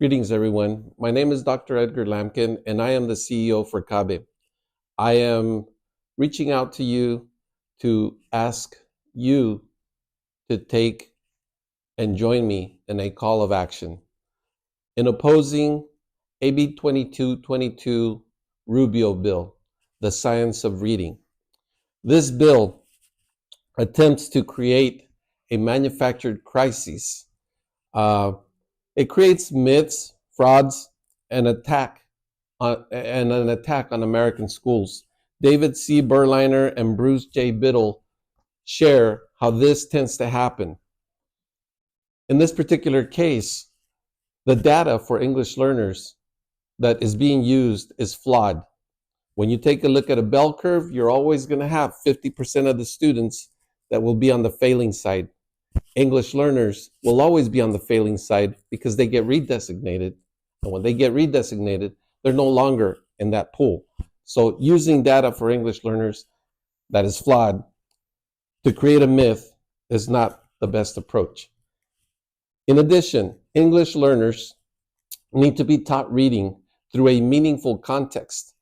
Greetings, everyone. My name is Dr. Edgar Lampkin, and I am the CEO for CABE. I am reaching out to you to ask you to take and join me in a call of action in opposing AB 2222 Rubio bill, the science of reading. This bill attempts to create a manufactured crisis. It creates myths, frauds, and an attack on American schools. David C. Berliner and Bruce J. Biddle share how this tends to happen. In this particular case, the data for English learners that is being used is flawed. When you take a look at a bell curve, you're always going to have 50% of the students that will be on the failing side. English learners will always be on the failing side because they get redesignated. And when they get redesignated, they're no longer in that pool. So using data for English learners that is flawed to create a myth is not the best approach. In addition, English learners need to be taught reading through a meaningful context.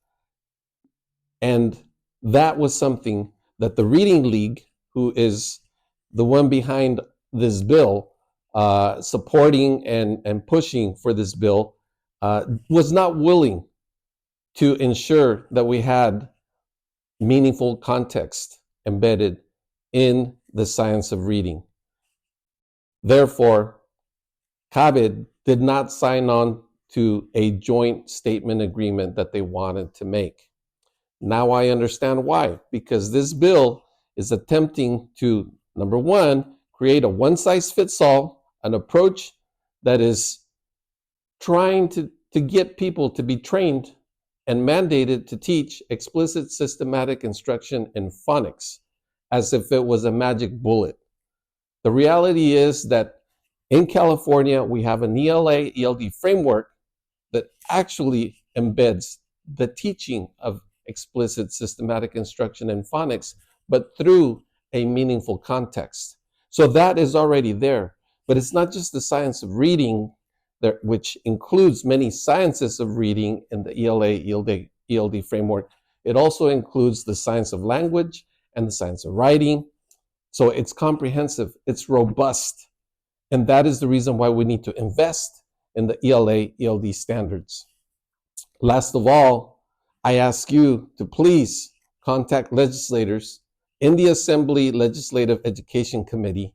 And that was something that the Reading League, who is the one behind this bill, supporting and pushing for this bill, was not willing to ensure that we had meaningful context embedded in the science of reading. Therefore, CABE did not sign on to a joint statement agreement that they wanted to make. Now I understand why, because this bill is attempting to, number one, create a one-size-fits-all, an approach that is trying to get people to be trained and mandated to teach explicit systematic instruction in phonics as if it was a magic bullet. The reality is that in California, we have an ELA-ELD framework that actually embeds the teaching of explicit systematic instruction in phonics, but through a meaningful context. So that is already there. But it's not just the science of reading, which includes many sciences of reading in the ELA-ELD framework. It also includes the science of language and the science of writing. So it's comprehensive, it's robust. And that is the reason why we need to invest in the ELA-ELD standards. Last of all, I ask you to please contact legislators in the Assembly Legislative Education Committee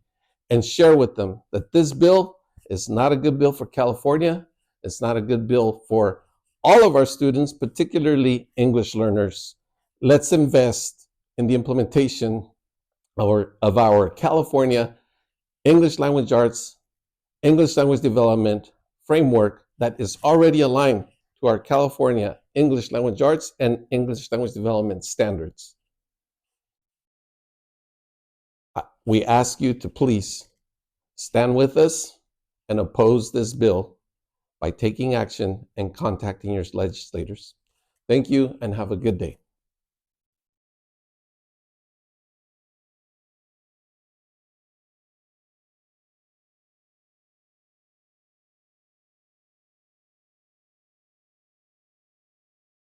and share with them that this bill is not a good bill for California. It's not a good bill for all of our students, particularly English learners. Let's invest in the implementation of our California English Language Arts, English Language Development framework that is already aligned to our California English Language Arts and English Language Development standards. We ask you to please stand with us and oppose this bill by taking action and contacting your legislators. Thank you and have a good day.